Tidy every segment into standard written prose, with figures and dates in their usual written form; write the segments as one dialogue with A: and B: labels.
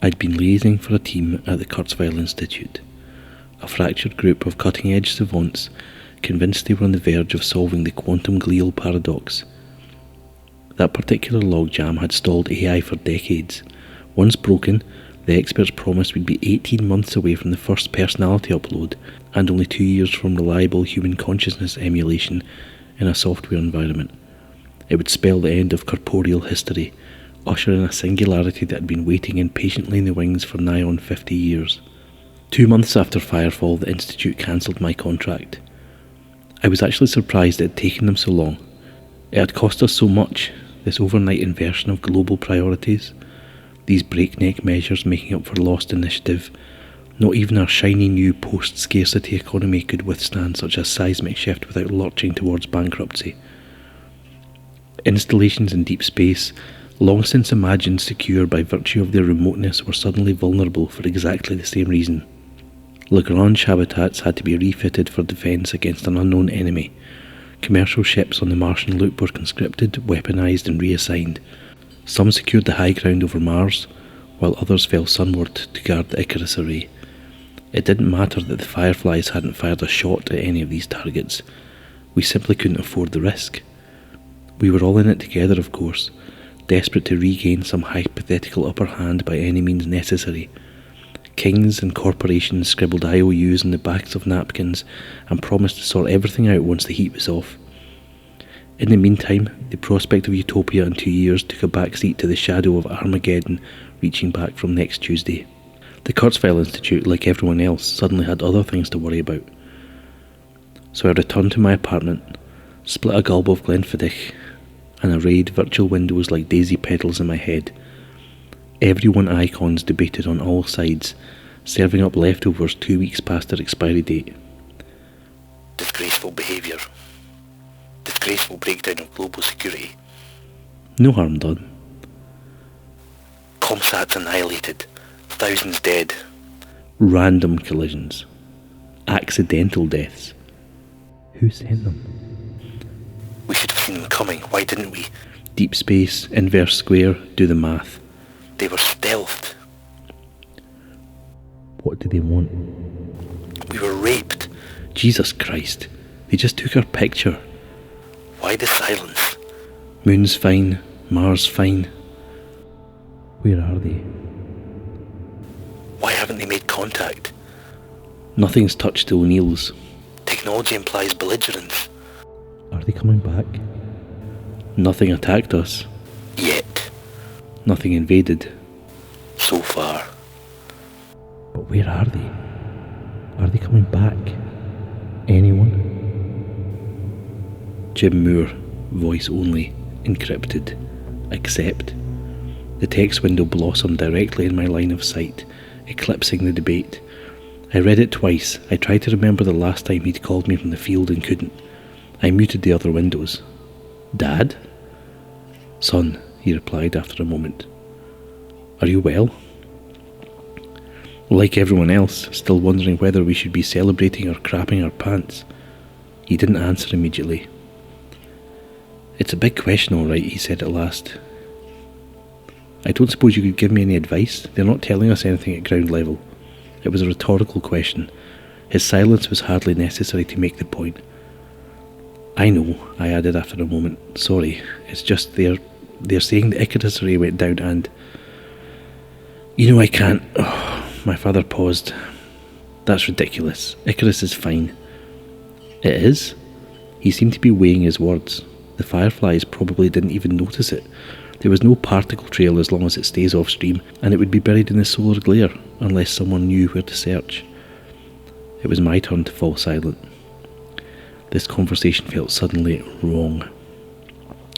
A: I'd been liaising for a team at the Kurzweil Institute, a fractured group of cutting-edge savants convinced they were on the verge of solving the quantum glial paradox. That particular logjam had stalled AI for decades. Once broken, the experts promised we'd be 18 months away from the first personality upload and only 2 years from reliable human consciousness emulation in a software environment. It would spell the end of corporeal history, usher in a singularity that had been waiting impatiently in the wings for nigh on 50 years. 2 months after Firefall, the Institute cancelled my contract. I was actually surprised it had taken them so long. It had cost us so much, this overnight inversion of global priorities, these breakneck measures making up for lost initiative. Not even our shiny new post-scarcity economy could withstand such a seismic shift without lurching towards bankruptcy. Installations in deep space, long since imagined secure by virtue of their remoteness, were suddenly vulnerable for exactly the same reason. Lagrange habitats had to be refitted for defence against an unknown enemy. Commercial ships on the Martian loop were conscripted, weaponised and reassigned. Some secured the high ground over Mars, while others fell sunward to guard the Icarus array. It didn't matter that the Fireflies hadn't fired a shot at any of these targets. We simply couldn't afford the risk. We were all in it together, of course, desperate to regain some hypothetical upper hand by any means necessary. Kings and corporations scribbled IOUs on the backs of napkins and promised to sort everything out once the heat was off. In the meantime, the prospect of utopia in 2 years took a backseat to the shadow of Armageddon reaching back from next Tuesday. The Kurzweil Institute, like everyone else, suddenly had other things to worry about. So I returned to my apartment, split a gulp of Glenfiddich, and arrayed virtual windows like daisy petals in my head. Everyone icons debated on all sides, serving up leftovers 2 weeks past their expiry date. Disgraceful behaviour. Disgraceful breakdown of global security. No harm done. Comsats annihilated. Thousands dead. Random collisions. Accidental deaths. Who sent them? We should have seen them coming, why didn't we? Deep space, inverse square, do the math. They were stealthed. What do they want? We were raped. Jesus Christ, they just took our picture. Why the silence? Moon's fine, Mars fine. Where are they? Why haven't they made contact? Nothing's touched the O'Neills. Technology implies belligerence. Are they coming back? Nothing attacked us. Yet. Nothing invaded. So far. But where are they? Are they coming back? Anyone? Jim Moore, voice only, encrypted. Accept. The text window blossomed directly in my line of sight, eclipsing the debate. I read it twice. I tried to remember the last time he'd called me from the field and couldn't. I muted the other windows. Dad? Son, he replied after a moment. Are you well? Like everyone else, still wondering whether we should be celebrating or crapping our pants. He didn't answer immediately. It's a big question, all right, he said at last. I don't suppose you could give me any advice? They're not telling us anything at ground level. It was a rhetorical question. His silence was hardly necessary to make the point. I know, I added after a moment. Sorry, it's just they're saying the Icarus array went down and... You know I can't... Oh, my father paused. That's ridiculous. Icarus is fine. It is? He seemed to be weighing his words. The Fireflies probably didn't even notice it. There was no particle trail as long as it stays off stream, and it would be buried in the solar glare unless someone knew where to search. It was my turn to fall silent. This conversation felt suddenly wrong.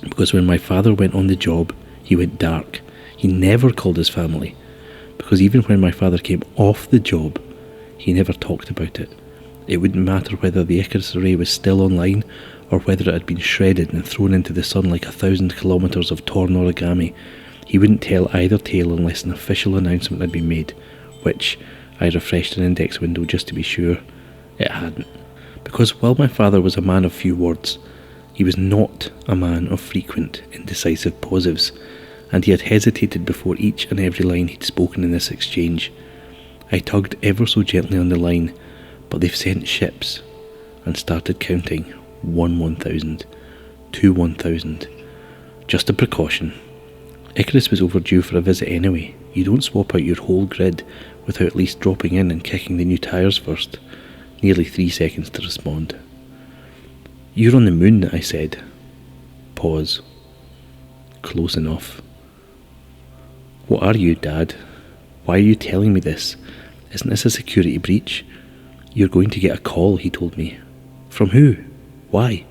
A: Because when my father went on the job, he went dark. He never called his family. Because even when my father came off the job, he never talked about it. It wouldn't matter whether the Icarus array was still online or whether it had been shredded and thrown into the sun like 1,000 kilometres of torn origami. He wouldn't tell either tale unless an official announcement had been made, which I refreshed an index window just to be sure. It hadn't. Because while my father was a man of few words, he was not a man of frequent, indecisive pauses, and he had hesitated before each and every line he'd spoken in this exchange. I tugged ever so gently on the line, but they've sent ships, and started counting 1,000, 1,000. Just a precaution. Icarus was overdue for a visit anyway. You don't swap out your whole grid without at least dropping in and kicking the new tyres first. Nearly 3 seconds to respond. You're on the moon, I said. Pause. Close enough. What are you, Dad? Why are you telling me this? Isn't this a security breach? You're going to get a call, he told me. From who? Why?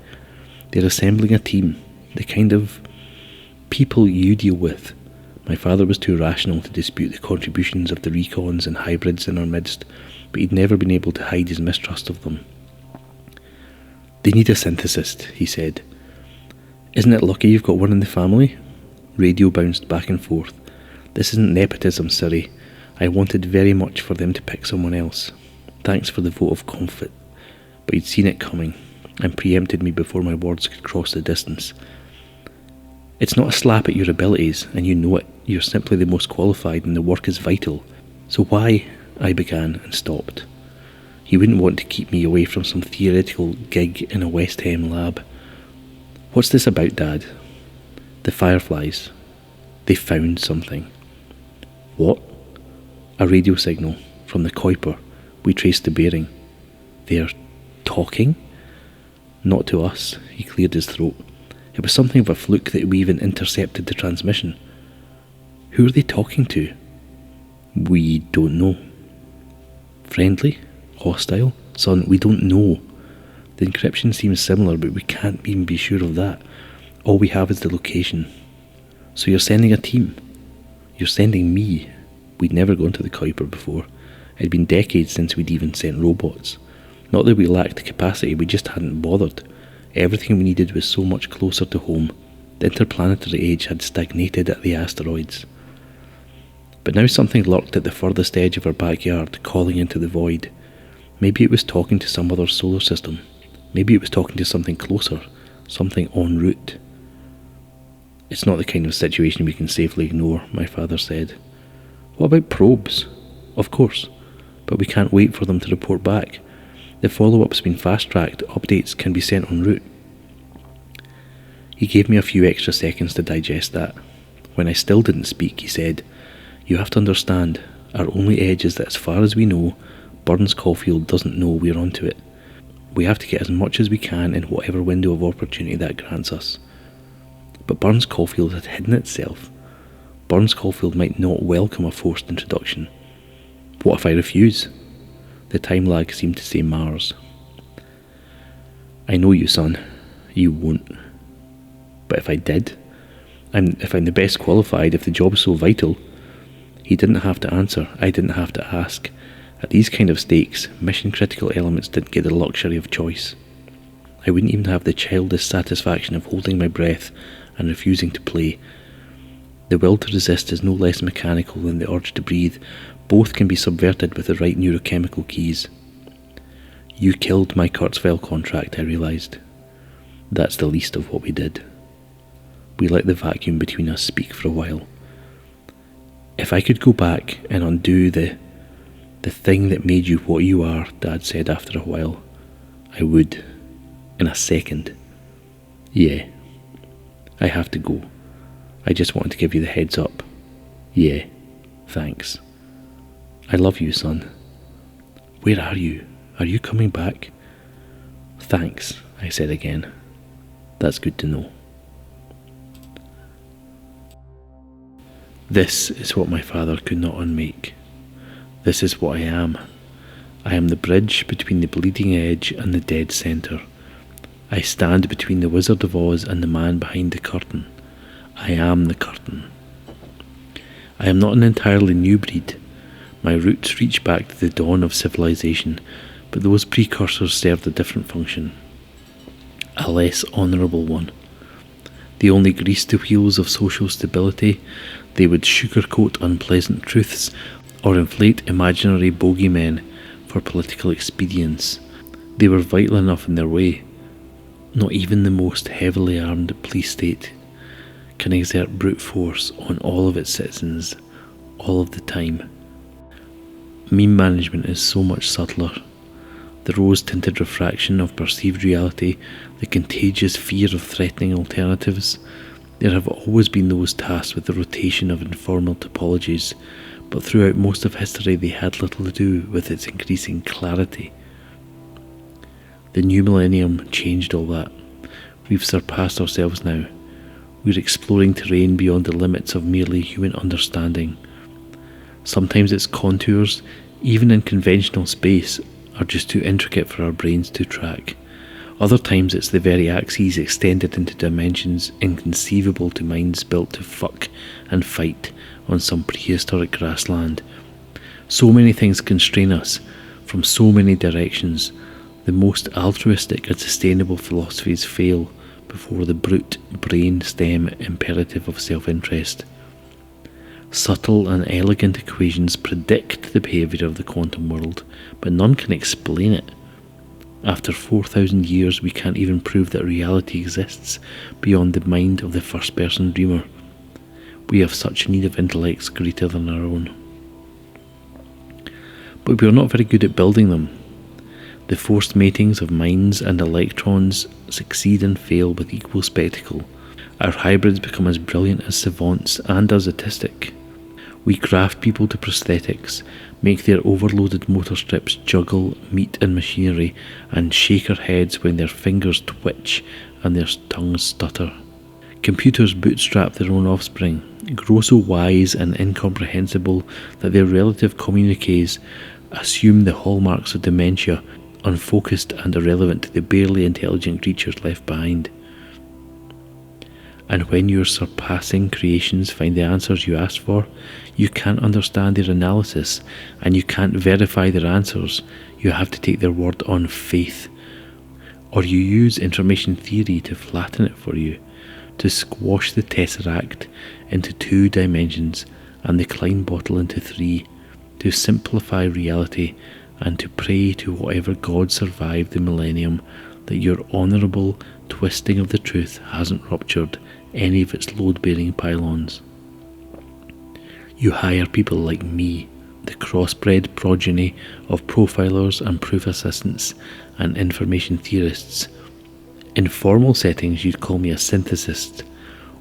A: They're assembling a team. The kind of people you deal with. My father was too rational to dispute the contributions of the recons and hybrids in our midst, but he'd never been able to hide his mistrust of them. They need a synthesist, he said. Isn't it lucky you've got one in the family? Radio bounced back and forth. This isn't nepotism, Siri. I wanted very much for them to pick someone else. Thanks for the vote of comfort. But he'd seen it coming, and preempted me before my words could cross the distance. It's not a slap at your abilities, and you know it. You're simply the most qualified, and the work is vital. So why? I began, and stopped. He wouldn't want to keep me away from some theoretical gig in a West Ham lab. What's this about, Dad? The Fireflies. They found something. What? A radio signal from the Kuiper. We traced the bearing. They're talking? Not to us. He cleared his throat. It was something of a fluke that we even intercepted the transmission. Who are they talking to? We don't know. Friendly? Hostile? Son, we don't know. The encryption seems similar, but we can't even be sure of that. All we have is the location. So you're sending a team? You're sending me? We'd never gone to the Kuiper before. It'd been decades since we'd even sent robots. Not that we lacked the capacity, we just hadn't bothered. Everything we needed was so much closer to home. The interplanetary age had stagnated at the asteroids. But now something lurked at the furthest edge of our backyard, calling into the void. Maybe it was talking to some other solar system. Maybe it was talking to something closer, something en route. It's not the kind of situation we can safely ignore, my father said. What about probes? Of course, but we can't wait for them to report back. The follow-up's been fast-tracked, updates can be sent en route. He gave me a few extra seconds to digest that. When I still didn't speak, he said, You have to understand, our only edge is that as far as we know, Burns Caulfield doesn't know we're onto it. We have to get as much as we can in whatever window of opportunity that grants us. But Burns Caulfield had hidden itself. Burns Caulfield might not welcome a forced introduction. What if I refuse? The time lag seemed to say Mars. I know you, son. You won't. But if I did, if I'm the best qualified, if the job's so vital. He didn't have to answer. I didn't have to ask. At these kind of stakes, mission-critical elements didn't get the luxury of choice. I wouldn't even have the childish satisfaction of holding my breath and refusing to play. The will to resist is no less mechanical than the urge to breathe. Both can be subverted with the right neurochemical keys. You killed my Kurzweil contract, I realised. That's the least of what we did. We let the vacuum between us speak for a while. If I could go back and undo the thing that made you what you are, Dad said after a while, I would. In a second. Yeah. I have to go. I just wanted to give you the heads up. Yeah. Thanks. I love you, son. Where are you? Are you coming back? Thanks, I said again. That's good to know. This is what my father could not unmake. This is what I am. I am the bridge between the bleeding edge and the dead centre. I stand between the Wizard of Oz and the man behind the curtain. I am the curtain. I am not an entirely new breed. My roots reach back to the dawn of civilization, but those precursors served a different function. A less honourable one. They only greased the wheels of social stability. They would sugarcoat unpleasant truths or inflate imaginary bogeymen for political expedience. They were vital enough in their way. Not even the most heavily armed police state can exert brute force on all of its citizens, all of the time. Meme management is so much subtler. The rose-tinted refraction of perceived reality, the contagious fear of threatening alternatives. There have always been those tasked with the rotation of informal topologies, but throughout most of history they had little to do with its increasing clarity. The new millennium changed all that. We've surpassed ourselves now. We're exploring terrain beyond the limits of merely human understanding. Sometimes its contours, even in conventional space, are just too intricate for our brains to track. Other times it's the very axes extended into dimensions inconceivable to minds built to fuck and fight on some prehistoric grassland. So many things constrain us from so many directions. The most altruistic and sustainable philosophies fail before the brute brain stem imperative of self-interest. Subtle and elegant equations predict the behaviour of the quantum world, but none can explain it. After 4,000 years, we can't even prove that reality exists beyond the mind of the first-person dreamer. We have such need of intellects greater than our own. But we are not very good at building them. The forced matings of minds and electrons succeed and fail with equal spectacle. Our hybrids become as brilliant as savants and as autistic. We graft people to prosthetics, make their overloaded motor strips juggle meat and machinery, and shake our heads when their fingers twitch and their tongues stutter. Computers bootstrap their own offspring, grow so wise and incomprehensible that their relative communiques assume the hallmarks of dementia, unfocused and irrelevant to the barely intelligent creatures left behind. And when your surpassing creations find the answers you asked for, you can't understand their analysis, and you can't verify their answers. You have to take their word on faith. Or you use information theory to flatten it for you, to squash the tesseract into 2 dimensions and the Klein bottle into 3, to simplify reality and to pray to whatever God survived the millennium that your honourable twisting of the truth hasn't ruptured any of its load-bearing pylons. You hire people like me, the crossbred progeny of profilers and proof assistants and information theorists. In formal settings you'd call me a synthesist.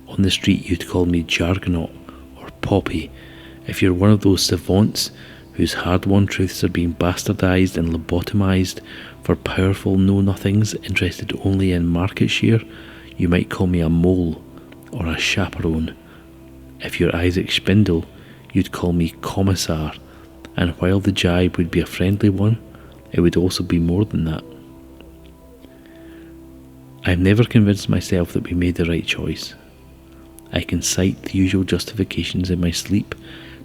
A: On the street you'd call me jargonaut or poppy. If you're one of those savants whose hard-won truths are being bastardised and lobotomised for powerful know-nothings interested only in market share, you might call me a mole or a chaperone. If you're Isaac Spindle, you'd call me commissar, and while the jibe would be a friendly one, it would also be more than that. I've never convinced myself that we made the right choice. I can cite the usual justifications in my sleep,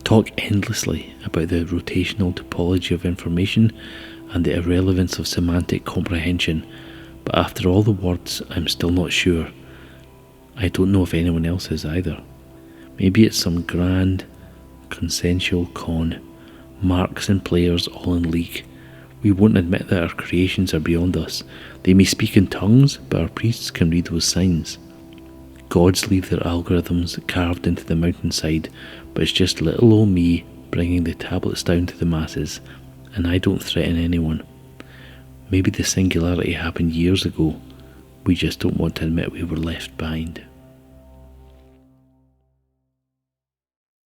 A: talk endlessly about the rotational topology of information and the irrelevance of semantic comprehension, but after all the words, I'm still not sure. I don't know if anyone else is either. Maybe it's some grand, consensual con, marks and players all in league. We won't admit that our creations are beyond us. They may speak in tongues, but our priests can read those signs. Gods leave their algorithms carved into the mountainside, but it's just little old me bringing the tablets down to the masses, and I don't threaten anyone. Maybe the singularity happened years ago. We just don't want to admit we were left behind.